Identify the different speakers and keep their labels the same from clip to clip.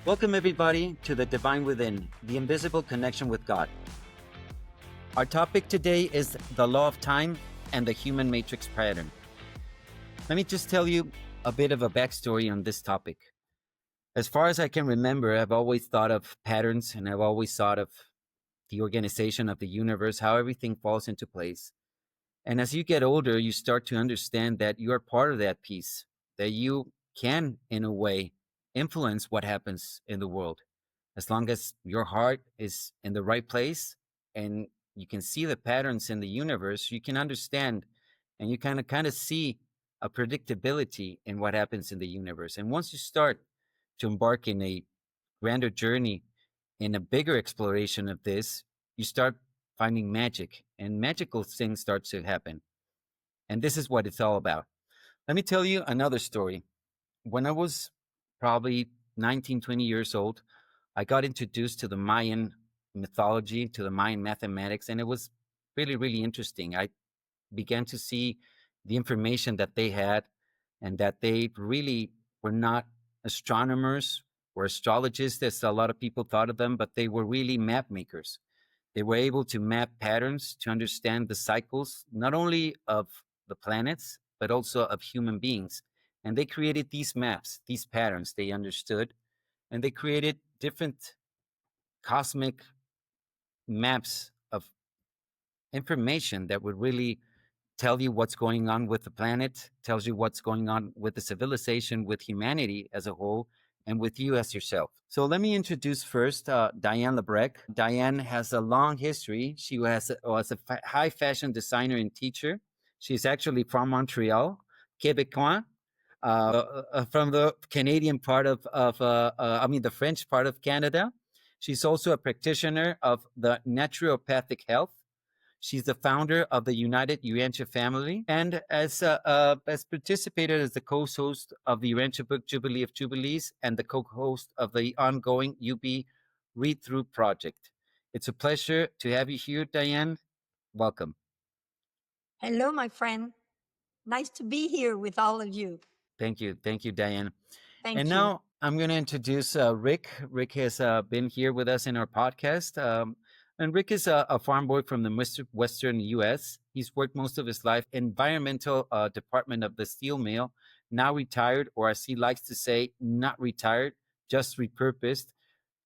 Speaker 1: Welcome, everybody, to the Divine Within, the invisible connection with God. Our topic today is the law of time and the human matrix pattern. Let me just tell you a bit of a backstory on this topic. As far as I can remember, I've always thought of patterns and I've always thought of the organization of the universe, how everything falls into place. And as you get older, you start to understand that you are part of that piece, that you can, in a way, influence what happens in the world. As long as your heart is in the right place and you can see the patterns in the universe, you can understand and you kind of see a predictability in what happens in the universe. And once you start to embark in a grander journey, in a bigger exploration of this, you start finding magic, and magical things start to happen. And this is what it's all about. Let me tell you another story. When I was probably 19, 20 years old, I got introduced to the Mayan mythology, to the Mayan mathematics, and it was really, really interesting. I began to see the information that they had and that they really were not astronomers or astrologists, as a lot of people thought of them, but they were really map makers. They were able to map patterns to understand the cycles, not only of the planets, but also of human beings. And they created these maps, these patterns they understood, and they created different cosmic maps of information that would really tell you what's going on with the planet, tells you what's going on with the civilization, with humanity as a whole, and with you as yourself. So let me introduce first Diane Lebrec. Diane has a long history. She was a high fashion designer and teacher. She's actually from Montreal, Quebecois, from the Canadian part of the French part of Canada. She's also a practitioner of the naturopathic health. She's the founder of the United Urantia family and has participated as the co-host of the Urantia Book Jubilee of Jubilees and the co-host of the ongoing UB Read Through project. It's a pleasure to have you here, Diane. Welcome.
Speaker 2: Hello, my friend. Nice to be here with all of you.
Speaker 1: Thank you. Thank you, Diane.
Speaker 2: Thank
Speaker 1: and
Speaker 2: you.
Speaker 1: Now I'm going to introduce Rick. Rick has been here with us in our podcast. And Rick is a farm boy from the Western U.S. He's worked most of his life in environmental department of the steel mill, now retired, or as he likes to say, not retired, just repurposed.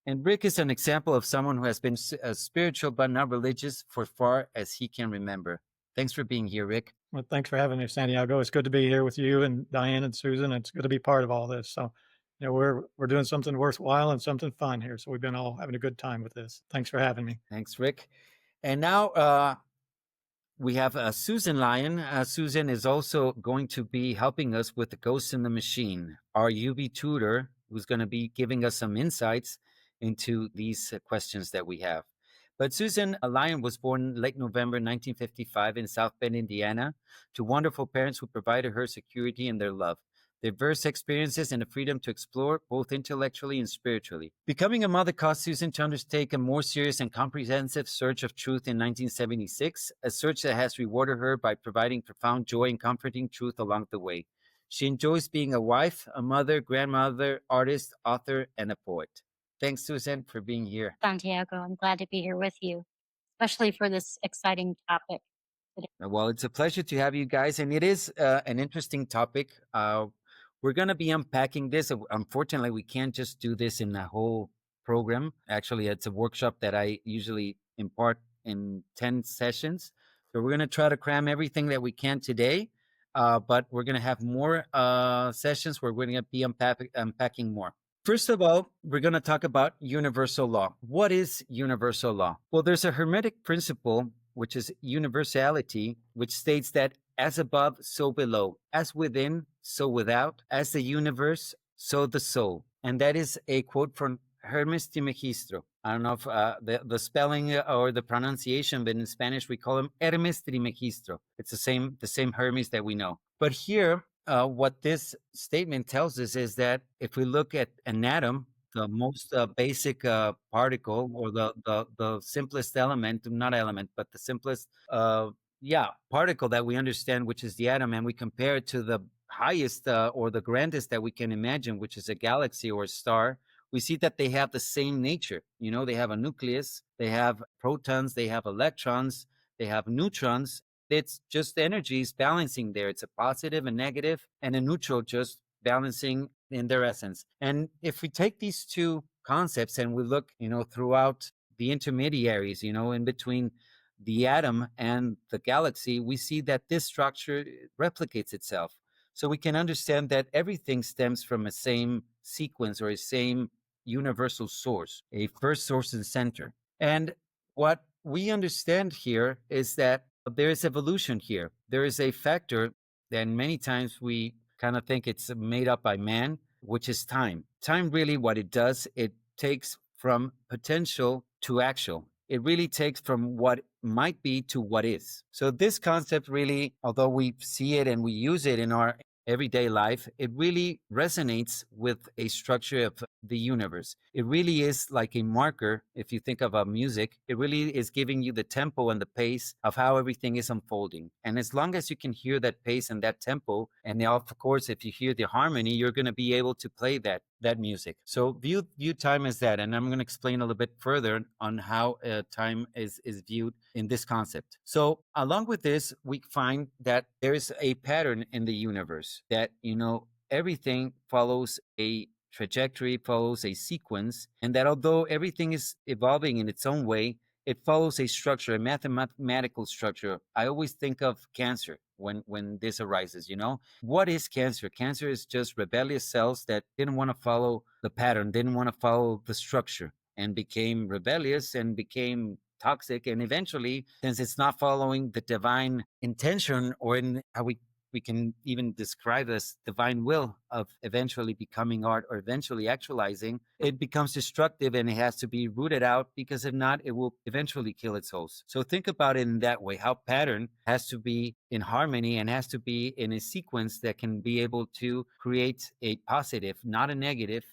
Speaker 1: And Rick is an example of someone who has been spiritual but not religious for far as he can remember. Thanks for being here, Rick.
Speaker 3: Well, thanks for having me, Santiago. It's good to be here with you and Diane and Susan. It's good to be part of all this. So, we're doing something worthwhile and something fun here. So we've been all having a good time with this. Thanks for having me.
Speaker 1: Thanks, Rick. And now we have Susan Lyon. Susan is also going to be helping us with the Ghost in the Machine, our UB tutor, who's going to be giving us some insights into these questions that we have. But Susan Lyon was born late November 1955 in South Bend, Indiana, to wonderful parents who provided her security and their love, diverse experiences, and the freedom to explore both intellectually and spiritually. Becoming a mother caused Susan to undertake a more serious and comprehensive search of truth in 1976, a search that has rewarded her by providing profound joy and comforting truth along the way. She enjoys being a wife, a mother, grandmother, artist, author, and a poet. Thanks, Susan, for being here.
Speaker 4: Santiago, I'm glad to be here with you, especially for this exciting topic.
Speaker 1: Well, it's a pleasure to have you guys, and it is an interesting topic. We're going to be unpacking this. Unfortunately, we can't just do this in a whole program. Actually, it's a workshop that I usually impart in 10 sessions. So we're going to try to cram everything that we can today, but we're going to have more sessions where we're going to be unpacking more. First of all, we're going to talk about universal law. What is universal law? Well, there's a Hermetic principle, which is universality, which states that as above, so below, as within, so without, as the universe, so the soul. And that is a quote from Hermes Trismegisto. I don't know if the spelling or the pronunciation, but in Spanish we call him Hermes Trismegisto. It's the same Hermes that we know. But here, what this statement tells us is that if we look at an atom, the most basic particle, or the simplest element, not element, but the simplest particle that we understand, which is the atom, and we compare it to the highest or the grandest that we can imagine, which is a galaxy or a star we see that they have the same nature. You know, they have a nucleus, they have protons, they have electrons, they have neutrons. It's just energies balancing there. It's a positive, a negative, and a neutral just balancing in their essence. And if we take these two concepts and we look, you know, throughout the intermediaries, you know, in between the atom and the galaxy, we see that this structure replicates itself. So we can understand that everything stems from a same sequence or a same universal source, a first source and center. And what we understand here is that there is evolution here. There is a factor that many times we kind of think it's made up by man, which is time. Time really, what it does, it takes from potential to actual. It really takes from what might be to what is. So this concept really, although we see it and we use it in our everyday life, it really resonates with a structure of the universe. It really is like a marker. If you think of a music, it really is giving you the tempo and the pace of how everything is unfolding. And as long as you can hear that pace and that tempo, and of course, if you hear the harmony, you're going to be able to play that music. So view time as that. And I'm going to explain a little bit further on how time is viewed in this concept. So along with this, we find that there is a pattern in the universe that, you know, everything follows a trajectory, follows a sequence, and that although everything is evolving in its own way, it follows a structure, a mathematical structure. I always think of cancer when this arises, you know. What is cancer? Cancer is just rebellious cells that didn't want to follow the pattern, didn't want to follow the structure, and became rebellious and became toxic. And eventually, since it's not following the divine intention, or in how we can even describe as divine will of eventually becoming art or eventually actualizing, it becomes destructive and it has to be rooted out, because if not, it will eventually kill its host. So think about it in that way, how pattern has to be in harmony and has to be in a sequence that can be able to create a positive, not a negative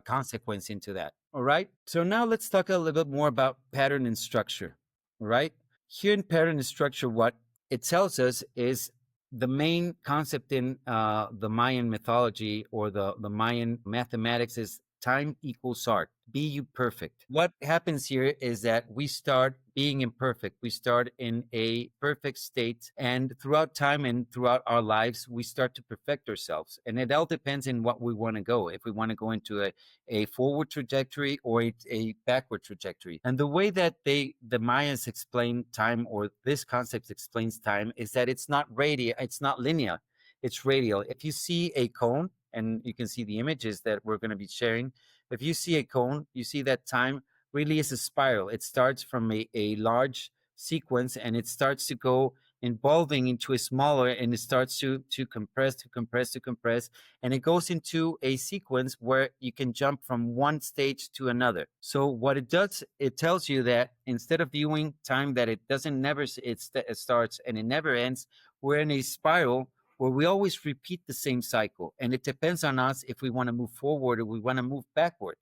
Speaker 1: consequence into that. All right. So now let's talk a little bit more about pattern and structure. All right. Here in pattern and structure, what it tells us is the main concept in the Mayan mythology or the Mayan mathematics is time equals art. Be you perfect. What happens here is that we start being imperfect. We start in a perfect state, and throughout time and throughout our lives, we start to perfect ourselves. And it all depends in what we want to go. If we want to go into a forward trajectory or a backward trajectory. And the way that the Mayans explain time, or this concept explains time, is that it's not it's not linear, it's radial. If you see a cone, and you can see the images that we're going to be sharing, if you see a cone, you see that time really is a spiral. It starts from a large sequence, and it starts to go evolving into a smaller, and it starts to compress, and it goes into a sequence where you can jump from one stage to another. So what it does, it tells you that instead of viewing time that it doesn't never, it starts and it never ends, we're in a spiral where we always repeat the same cycle. And it depends on us if we want to move forward or we want to move backward.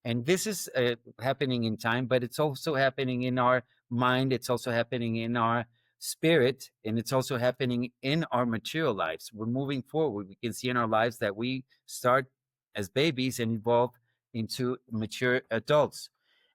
Speaker 1: And this is happening in time, but it's also happening in our mind. It's also happening in our spirit, and it's also happening in our material lives. We're moving forward. We can see in our lives that we start as babies and evolve into mature adults.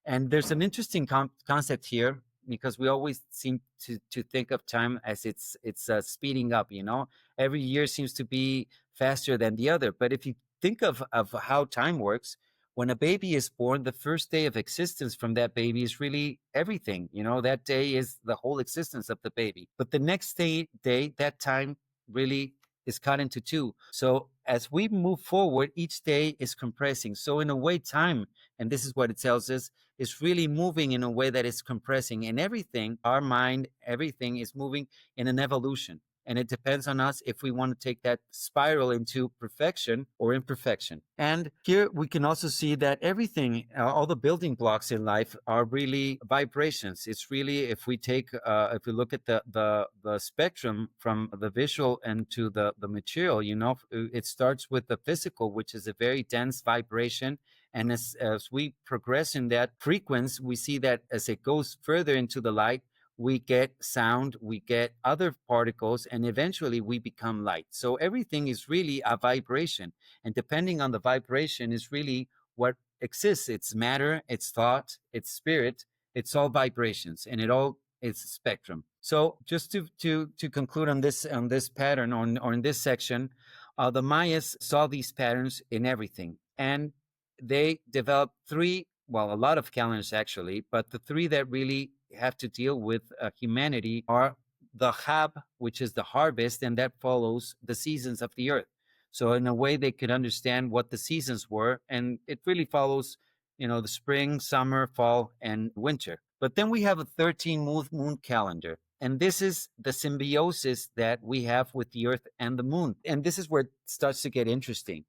Speaker 1: And there's an interesting concept here, because we always seem to think of time as it's speeding up, you know. Every year seems to be faster than the other. But if you think of how time works, when a baby is born, the first day of existence from that baby is really everything. You know, that day is the whole existence of the baby. But the next day, that time really is cut into two. So as we move forward, each day is compressing. So in a way, time, and this is what it tells us, is really moving in a way that is compressing. And everything, our mind, everything is moving in an evolution. And it depends on us if we want to take that spiral into perfection or imperfection. And here we can also see that everything, all the building blocks in life are really vibrations. It's really, if we take, if we look at the spectrum from the visual and to the material, you know, it starts with the physical, which is a very dense vibration. And as we progress in that frequency, we see that as it goes further into the light, we get sound, we get other particles, and eventually we become light. So everything is really a vibration. And depending on the vibration is really what exists. It's matter, it's thought, it's spirit, it's all vibrations, and it all is spectrum. So just to conclude on this pattern or in this section, the Mayas saw these patterns in everything, and they developed a lot of calendars actually, but the three that really have to deal with humanity are the Hab, which is the harvest, and that follows the seasons of the earth. So in a way, they could understand what the seasons were, and it really follows, the spring, summer, fall, and winter. But then we have a 13 moon calendar, and this is the symbiosis that we have with the earth and the moon. And this is where it starts to get interesting,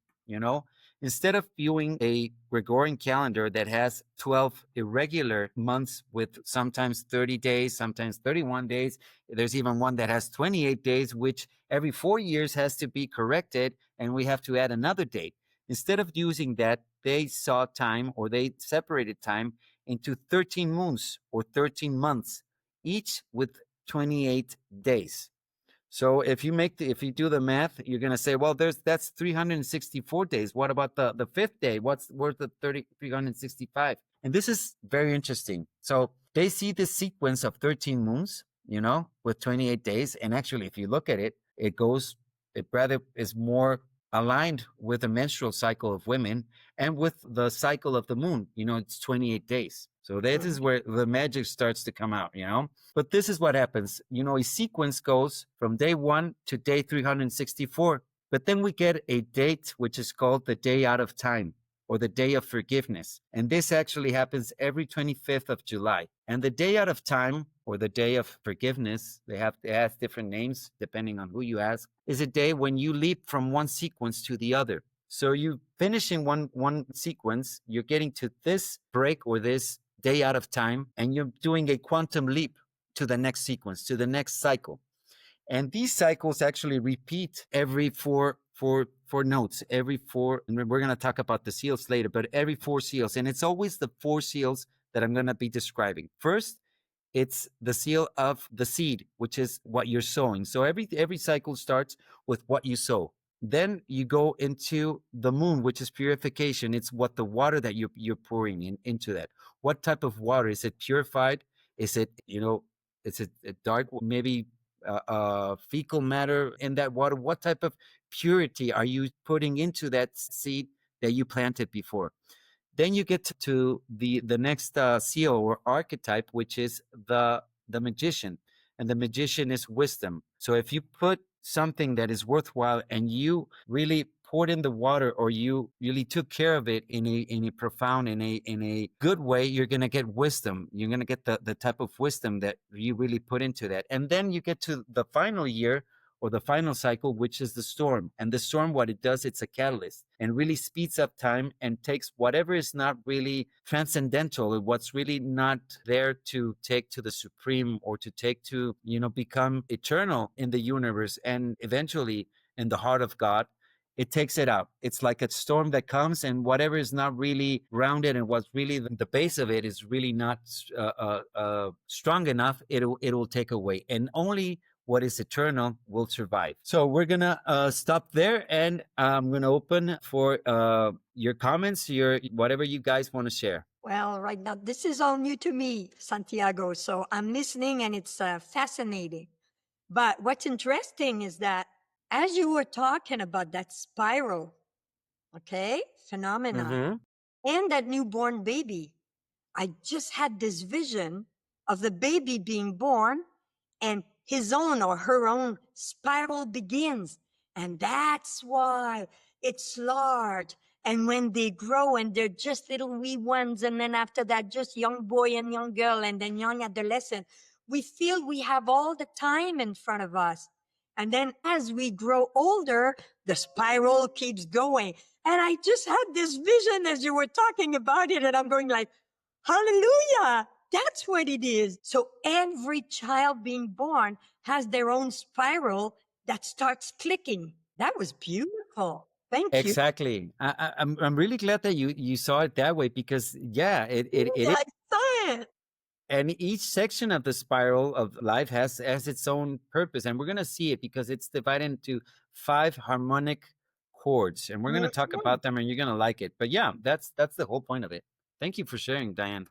Speaker 1: Instead of viewing a Gregorian calendar that has 12 irregular months with sometimes 30 days, sometimes 31 days, there's even one that has 28 days, which every 4 years has to be corrected, and we have to add another date. Instead of using that, they saw time, or they separated time into 13 moons or 13 months, each with 28 days. So if you do the math, you're going to say, well, that's 364 days. What about the fifth day? Where's the 365? And this is very interesting. So they see this sequence of 13 moons, with 28 days. And actually, if you look at it, it rather is more aligned with the menstrual cycle of women and with the cycle of the moon. It's 28 days. So this is where the magic starts to come out, But this is what happens. A sequence goes from day 1 to day 364. But then we get a date which is called the day out of time, or the day of forgiveness. And this actually happens every 25th of July. And the day out of time, or the day of forgiveness, they have different names depending on who you ask, is a day when you leap from one sequence to the other. So you finish in one sequence, you're getting to this break or this day out of time, and you're doing a quantum leap to the next sequence, to the next cycle. And these cycles actually repeat every four notes, every four, and we're going to talk about the seals later, but every 4 seals. And it's always the 4 seals that I'm going to be describing. First, it's the seal of the seed, which is what you're sowing. So every cycle starts with what you sow. Then you go into the moon, which is purification. It's what the water that you're pouring into that. What type of water? Is it purified? Is it, is it dark, maybe fecal matter in that water? What type of purity are you putting into that seed that you planted before? Then you get to the next seal or archetype, which is the magician. And the magician is wisdom. So if you put something that is worthwhile and you really poured in the water, or you really took care of it in a profound, in a good way, you're going to get wisdom. You're going to get the type of wisdom that you really put into that. And then you get to the final year, or the final cycle, which is the storm. And the storm, what it does, it's a catalyst and really speeds up time and takes whatever is not really transcendental, what's really not there to take to the supreme, or to take to, become eternal in the universe and eventually in the heart of God. It takes it out. It's like a storm that comes, and whatever is not really grounded and what's really the base of it is really not strong enough, it will take away. And only what is eternal will survive. So we're going to stop there, and I'm going to open for your comments, whatever you guys want to share.
Speaker 2: Well, right now, this is all new to me, Santiago. So I'm listening, and it's fascinating. But what's interesting is that as you were talking about that spiral, phenomenon, and that newborn baby, I just had this vision of the baby being born, and his own or her own spiral begins. And that's why it's large. And when they grow and they're just little wee ones, and then after that, just young boy and young girl, and then young adolescent, we feel we have all the time in front of us. And then as we grow older, the spiral keeps going. And I just had this vision as you were talking about it, and I'm going like, hallelujah. That's what it is. So every child being born has their own spiral that starts clicking. That was beautiful. Thank you.
Speaker 1: Exactly. I'm really glad that you saw it that way, because
Speaker 2: I saw it.
Speaker 1: And each section of the spiral of life has its own purpose, and we're going to see it because it's divided into 5 harmonic chords, and we're going to talk
Speaker 2: Mhm.
Speaker 1: about them, and you're going to like it. But yeah, that's the whole point of it. Thank you for sharing, Diane.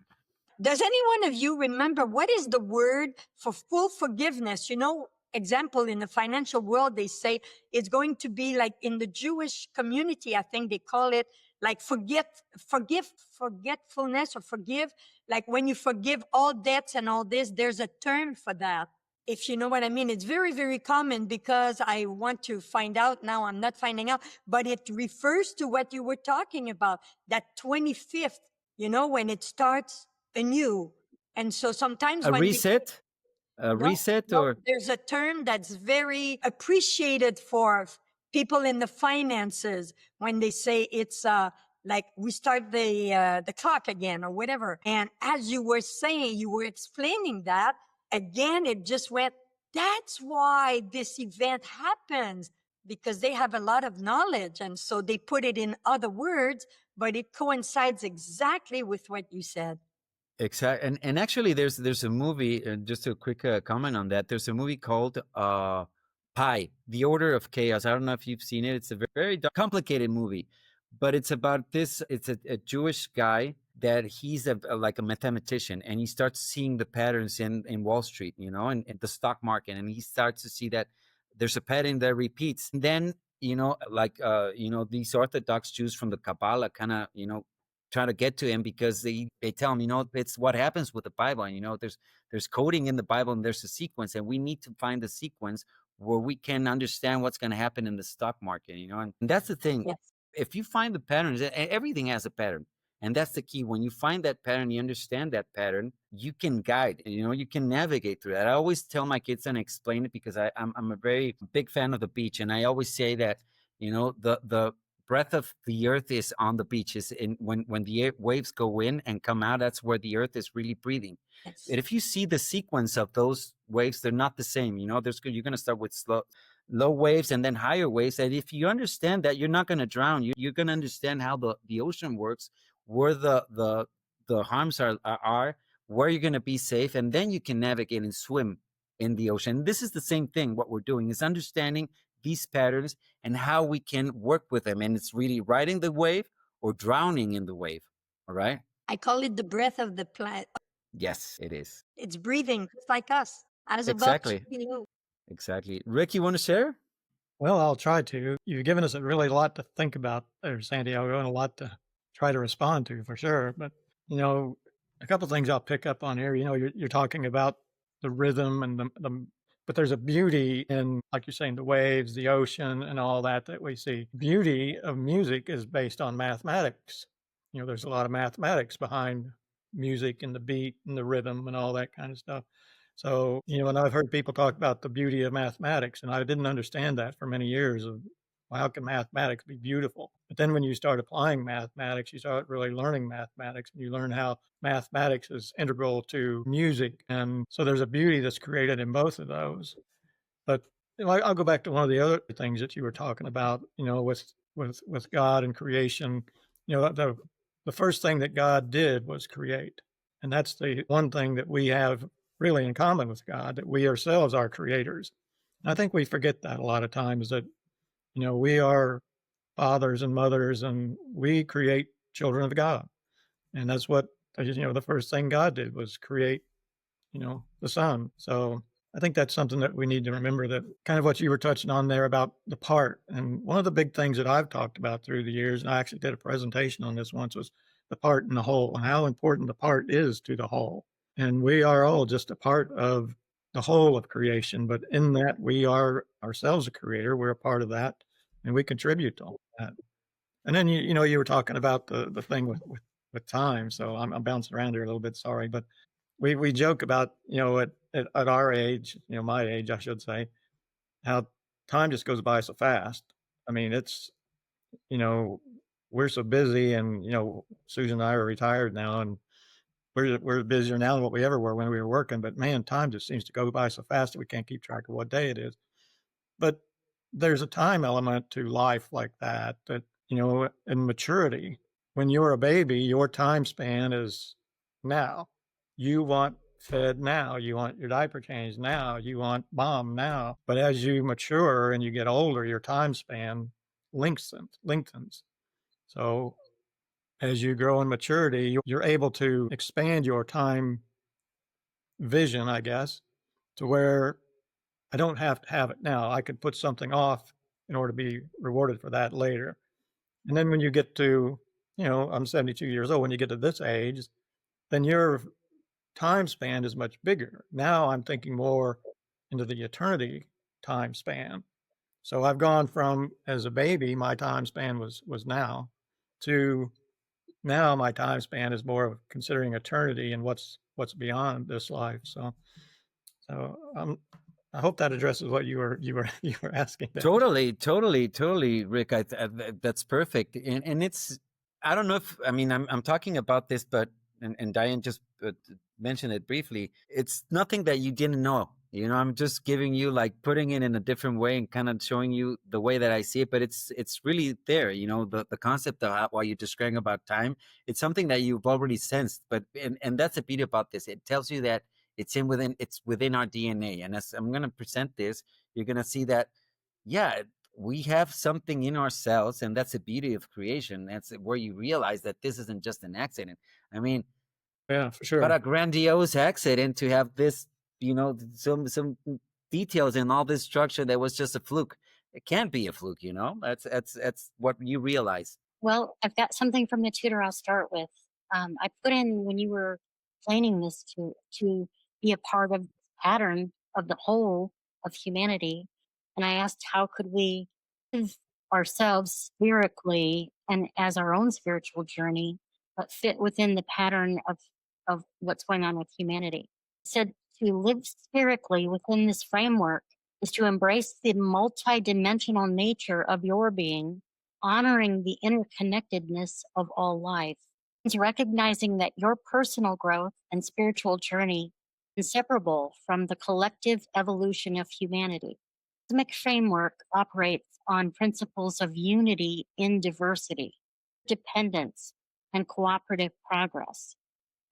Speaker 2: Does any one of you remember what is the word for full forgiveness? You know, example, in the financial world, they say it's going to be like in the Jewish community, I think they call it like forgetfulness or forgive. Like when you forgive all debts and all this, there's a term for that. If you know what I mean, it's very, very common because I want to find out now. I'm not finding out, but it refers to what you were talking about, that 25th, you know, when it starts anew. And so sometimes
Speaker 1: A
Speaker 2: when
Speaker 1: reset, a
Speaker 2: no,
Speaker 1: reset,
Speaker 2: no,
Speaker 1: or
Speaker 2: there's a term that's very appreciated for people in the finances when they say it's like we start the clock again or whatever. And as you were saying, you were explaining that again, it just went, that's why this event happens, because they have a lot of knowledge. And so they put it in other words, but it coincides exactly with what you said.
Speaker 1: exactly. And actually, there's a movie. Just a quick comment on that. There's a movie called Pi, The Order of Chaos. I don't know if you've seen it. It's a very complicated movie, but it's about this. It's a Jewish guy that he's like a mathematician, and he starts seeing the patterns in Wall Street, you know, and the stock market, and he starts to see that there's a pattern that repeats. And then, you know, like you know, these Orthodox Jews from the Kabbalah kind of, you know, try to get to him because they tell him, you know, it's what happens with the Bible. And, you know, there's coding in the Bible and there's a sequence, and we need to find the sequence where we can understand what's going to happen in the stock market, you know. And that's the thing.
Speaker 2: Yes.
Speaker 1: If you find the patterns, everything has a pattern. And that's the key. When you find that pattern, you understand that pattern, you can guide, you know, you can navigate through that. I always tell my kids and explain it because I'm a very big fan of the beach. And I always say that, you know, the breath of the earth is on the beach. Is in when the waves go in and come out, that's where the earth is really breathing.
Speaker 2: Yes.
Speaker 1: But if you see the sequence of those waves, they're not the same. You know, you're going to start with low waves and then higher waves. And if you understand that, you're not going to drown. You're going to understand how the ocean works, where the harms are, where you're going to be safe, and then you can navigate and swim in the ocean. This is the same thing. What we're doing is understanding these patterns and how we can work with them. And it's really riding the wave or drowning in the wave. All right.
Speaker 2: I call it the breath of the planet.
Speaker 1: Yes, it is.
Speaker 2: It's breathing just like us. As above,
Speaker 1: Exactly.
Speaker 2: so below.
Speaker 1: Exactly. Rick, you want to share?
Speaker 3: Well, I'll try to. You've given us a really lot to think about there, Santiago, and a lot to try to respond to for sure. But, you know, a couple of things I'll pick up on here. You know, you're talking about the rhythm and but there's a beauty in, like you're saying, the waves, the ocean, and all that we see. Beauty of music is based on mathematics. You know, there's a lot of mathematics behind music and the beat and the rhythm and all that kind of stuff. So, you know, and I've heard people talk about the beauty of mathematics, and I didn't understand that for many years of, well, how can mathematics be beautiful? But then when you start applying mathematics, you start really learning mathematics, and you learn how mathematics is integral to music. And so there's a beauty that's created in both of those. But you know, I'll go back to one of the other things that you were talking about, you know, with God and creation. You know, the first thing that God did was create. And that's the one thing that we have really in common with God, that we ourselves are creators. And I think we forget that a lot of times, that, you know, we are fathers and mothers and we create children of God. And that's what, you know, the first thing God did was create, you know, the son. So I think that's something that we need to remember, that kind of what you were touching on there about the part. And one of the big things that I've talked about through the years, and I actually did a presentation on this once, was the part and the whole, and how important the part is to the whole. And we are all just a part of the whole of creation, but in that we are ourselves a creator. We're a part of that, and we contribute to all that. And then you know, you were talking about the thing with time. So I'm bouncing around here a little bit, sorry, but we joke about, you know, at our age, you know, my age, I should say, how time just goes by so fast. I mean, it's, you know, we're so busy, and, you know, Susan and I are retired now, and we're busier now than what we ever were when we were working. But man, time just seems to go by so fast that we can't keep track of what day it is. But there's a time element to life like that, that, you know, in maturity, when you're a baby, your time span is now. You want fed now, you want your diaper changed now, you want mom now. But as you mature and you get older, your time span lengthens. So as you grow in maturity, you're able to expand your time vision, I guess, to where I don't have to have it now. I could put something off in order to be rewarded for that later. And then when you get to, I'm 72 years old. When you get to this age, then your time span is much bigger. Now I'm thinking more into the eternity time span. So I've gone from, as a baby, my time span was now, to now my time span is more of considering eternity and what's beyond this life. So I hope that addresses what you were asking there.
Speaker 1: Totally, Rick. That's perfect. And it's, I don't know if, I mean, I'm talking about this, but, and Diane just mentioned it briefly. It's nothing that you didn't know. I'm just giving you, like, putting it in a different way and kind of showing you the way that I see it. But it's really there, the concept of what you're describing about time. It's something that you've already sensed. But and that's the beauty about this. It tells you that it's within our DNA. And as I'm going to present this, you're going to see that, yeah, we have something in ourselves, and that's the beauty of creation. That's where you realize that this isn't just an accident. I mean,
Speaker 3: yeah, for sure.
Speaker 1: What a grandiose accident to have this, some details in all this structure that was just a fluke. It can't be a fluke, That's what you realize.
Speaker 4: Well, I've got something from the tutor I'll start with. I put in, when you were planning this, to be a part of the pattern of the whole of humanity. And I asked, how could we live ourselves spiritually and as our own spiritual journey, but fit within the pattern of what's going on with humanity? I said, to live spiritually within this framework is to embrace the multidimensional nature of your being, honoring the interconnectedness of all life. It's recognizing that your personal growth and spiritual journey is inseparable from the collective evolution of humanity. The cosmic framework operates on principles of unity in diversity, dependence, and cooperative progress.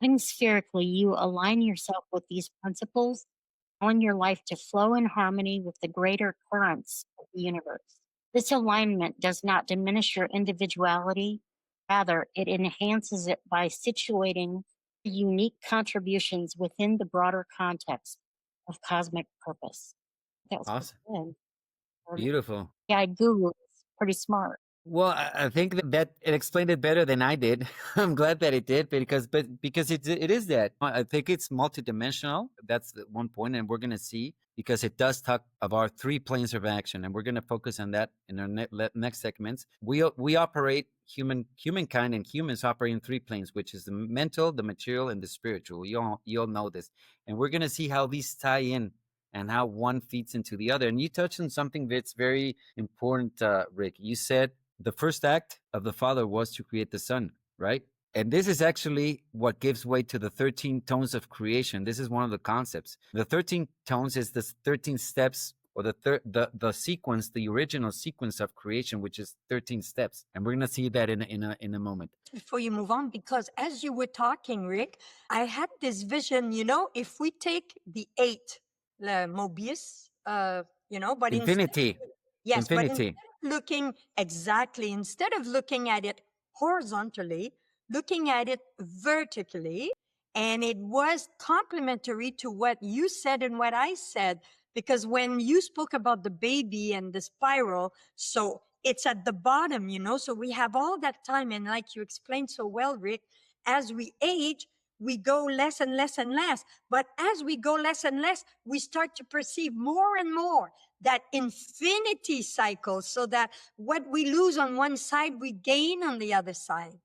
Speaker 4: Living spherically, you align yourself with these principles, allowing your life to flow in harmony with the greater currents of the universe. This alignment does not diminish your individuality. Rather, it enhances it by situating unique contributions within the broader context of cosmic purpose. That was
Speaker 1: Awesome.
Speaker 4: good.
Speaker 1: Beautiful.
Speaker 4: Yeah, I Googled. It's pretty smart.
Speaker 1: Well, I think that it explained it better than I did. I'm glad that it did, because it is that. I think it's multidimensional. That's the one point, and we're going to see, because it does talk about 3 planes of action, and we're going to focus on that in our next segments. We operate, humankind and humans operate in 3 planes, which is the mental, the material, and the spiritual. You all know this, and we're going to see how these tie in and how one feeds into the other. And you touched on something that's very important, Rick. You said the first act of the Father was to create the Son, right? And this is actually what gives way to the 13 tones of creation. This is one of the concepts. The 13 tones is the 13 steps, or the sequence, the original sequence of creation, which is 13 steps. And we're going to see that in a moment.
Speaker 2: Before you move on, because as you were talking, Rick, I had this vision, if we take the 8, the Mobius, but
Speaker 1: Infinity.
Speaker 2: Yes,
Speaker 1: Infinity.
Speaker 2: But instead of looking at it horizontally, looking at it vertically, and it was complementary to what you said and what I said, because when you spoke about the baby and the spiral, so it's at the bottom, so we have all that time. And like you explained so well, Rick, as we age, we go less and less and less. But as we go less and less, we start to perceive more and more that infinity cycle, so that what we lose on one side, we gain on the other side.